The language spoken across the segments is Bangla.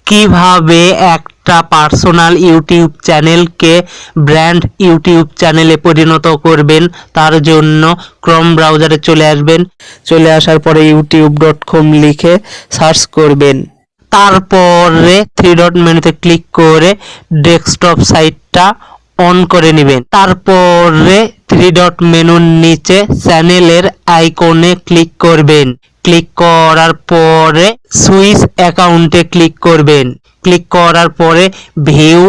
কিভাবে একটা পার্সোনাল ইউটিউব চ্যানেলকে ব্র্যান্ড ইউটিউব চ্যানেলে পরিণত করবেন তার জন্য ক্রোম ব্রাউজারে চলে আসবেন। চলে আসার পরে youtube.com লিখে সার্চ করবেন। তারপরে থ্রি ডট মেনুতে ক্লিক করে ডেস্কটপ সাইটটা অন করে নেবেন। তারপরে থ্রি ডট মেনুর নিচে চ্যানেলের আইকনে ক্লিক করবেন। ক্লিক করার পরে সুইচ অ্যাকাউন্টে ক্লিক করবেন। ক্লিক করার পরে ভিউ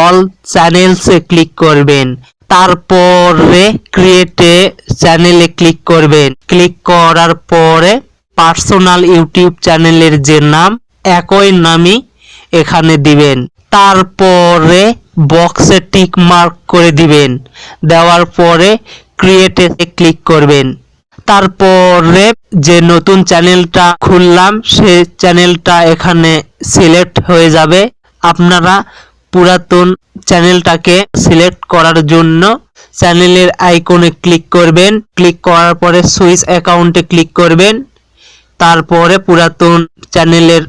অল চ্যানেলসে ক্লিক করবেন। তারপরে ক্রিয়েটে চ্যানেলে ক্লিক করবেন। ক্লিক করার পরে পার্সোনাল ইউটিউব চ্যানেলের যে নাম একই নামই এখানে দিবেন। তারপরে বক্সে টিক মার্ক করে দিবেন। দেওয়ার পরে ক্রিয়েটে ক্লিক করবেন। তারপরে যে নতুন চ্যানেলটা খুললাম সেই চ্যানেলটা এখানে সিলেক্ট হয়ে যাবে। আপনারা পুরাতন চ্যানেলটাকে সিলেক্ট করার জন্য চ্যানেলের আইকনে ক্লিক করবেন। ক্লিক করার পরে সুইচ অ্যাকাউন্টে ক্লিক করবেন। তারপরে পুরাতন চ্যানেলের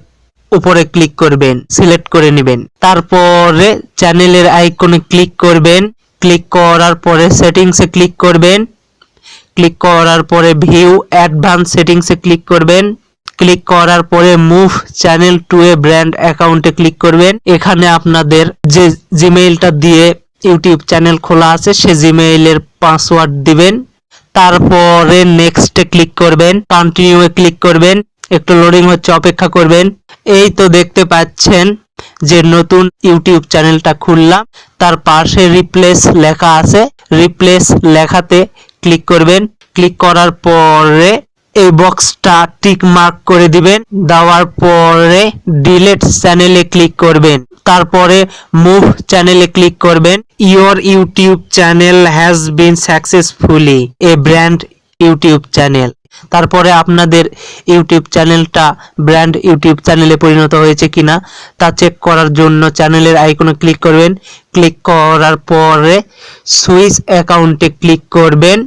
উপরে ক্লিক করবেন, সিলেক্ট করে নেবেন। তারপরে চ্যানেলের আইকনে ক্লিক করবেন। ক্লিক করার পরে সেটিংসে ক্লিক করবেন। ক্লিক করার পরে ভিউ অ্যাডভান্স সেটিংসে ক্লিক করবেন। ক্লিক করার পরে move channel to A brand অ্যাকাউন্টে ক্লিক করবেন। এখানে আপনাদের যে জিমেইলটা দিয়ে ইউটিউব চ্যানেল খোলা আছে সে জিমেইলের পাসওয়ার্ড দিবেন। তারপরে নেক্সটে ক্লিক করবেন, কন্টিনিউ এ ক্লিক করবেন। একটু লোডিং হচ্ছে, অপেক্ষা করবেন। এই তো দেখতে পাচ্ছেন যে নতুন ইউটিউব চ্যানেলটা খুললাম, তার পাশে রিপ্লেস লেখা আছে। রিপ্লেস লেখাতে ক্লিক করবেন। ক্লিক করার পরে এই বক্সটা টিক মার্ক করে দিবেন। দেওয়ার পরে ডিলিট চ্যানেলে ক্লিক করবেন। তারপরে মুভ চ্যানেলে ক্লিক করবেন। Your YouTube channel has been successfully A brand YouTube channel. তারপরে আপনাদের ইউটিউব চ্যানেলটা ব্র্যান্ড ইউটিউব চ্যানেলে পরিণত হয়েছে কিনা তা চেক করার জন্য চ্যানেলের আইকনে ক্লিক করবেন। ক্লিক করার পরে সুইচ অ্যাকাউন্টে ক্লিক করবেন।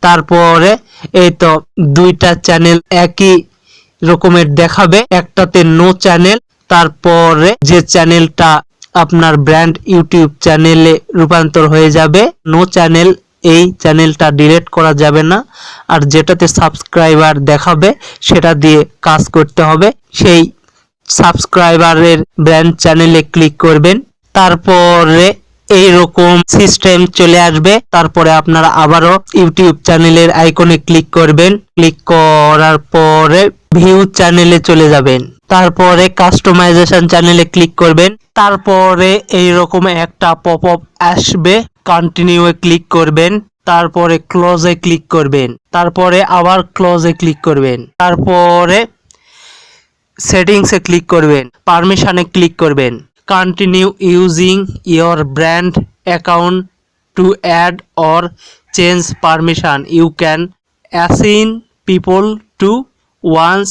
তারপরে এই তো দুইটা চ্যানেল একই রকমের দেখাবে, একটাতে নো চ্যানেল। তারপরে যে চ্যানেলটা আপনার ব্র্যান্ড ইউটিউব চ্যানেলে রূপান্তর হয়ে যাবে, নো চ্যানেল, এই চ্যানেলটা ডিলিট করা যাবে না। আর যেটাতে সাবস্ক্রাইবার দেখাবে সেটা দিয়ে কাজ করতে হবে। সেই সাবস্ক্রাইবারের ব্র্যান্ড চ্যানেলে ক্লিক করবেন। তারপরে এই রকম সিস্টেম চলে আসবে। তারপরে আপনারা আবারও ইউটিউব চ্যানেলের আইকনে ক্লিক করবেন। ক্লিক করার পরে ভিউ চ্যানেলে চলে যাবেন। তারপরে কাস্টমাইজেশন চ্যানেলে ক্লিক করবেন। তারপরে এই রকম একটা পপআপ আসবে, কন্টিনিউ এ ক্লিক করবেন। তারপরে ক্লোজে ক্লিক করবেন। তারপরে আবার ক্লোজে ক্লিক করবেন। তারপরে সেটিংসে ক্লিক করবেন। পারমিশনে ক্লিক করবেন। Continue using your brand account to add or change permission. You can assign people to ones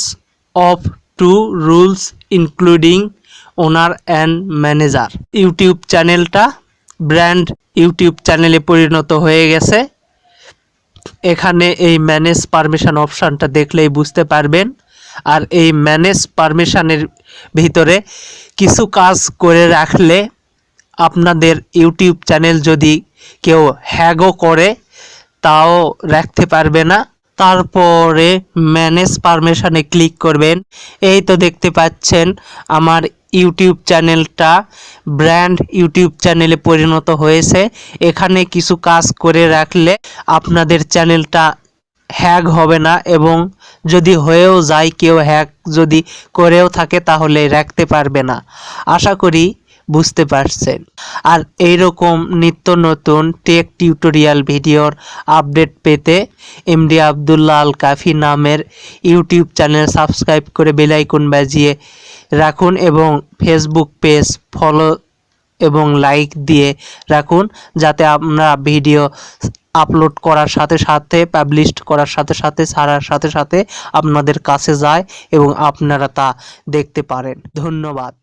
of two roles including owner and manager. YouTube চ্যানেলটা ব্র্যান্ড ইউটিউব চ্যানেলে পরিণত হয়ে গেছে। এখানে এই ম্যানেজ পারমিশন অপশানটা দেখলেই বুঝতে পারবেন। আর এই ম্যানেজ পারমিশনের ভিতরে কিছু কাজ করে রাখলে আপনাদের ইউটিউব চ্যানেল যদি কেউ হ্যাকও করে তাও রাখতে পারবে না। তারপরে ম্যানেজ পারমিশনে ক্লিক করবেন। এই তো দেখতে পাচ্ছেন আমার ইউটিউব চ্যানেলটা ব্র্যান্ড ইউটিউব চ্যানেলে পরিণত হয়েছে। এখানে কিছু কাজ করে রাখলে আপনাদের চ্যানেলটা হ্যাক হবে না, এবং যদি হয়েও যায়, কেউ হ্যাক যদি করেও থাকে তাহলে রাখতে পারবে না। আশা করি বুঝতে পারছেন। আর এইরকম নিত্য নতুন টেক টিউটোরিয়াল ভিডিওর আপডেট পেতে এমডি আব্দুল্লাহ আল কাফি নামের ইউটিউব চ্যানেল সাবস্ক্রাইব করে বেল আইকন বাজিয়ে রাখুন, এবং ফেসবুক পেজ ফলো এবং লাইক দিয়ে রাখুন, যাতে আমরা ভিডিও আপলোড করার সাথে সাথে, পাবলিশ করার সাথে সাথে, ছাড়ার সাথে সাথে আপনাদের কাছে যায় এবং আপনারা তা দেখতে পারেন। ধন্যবাদ।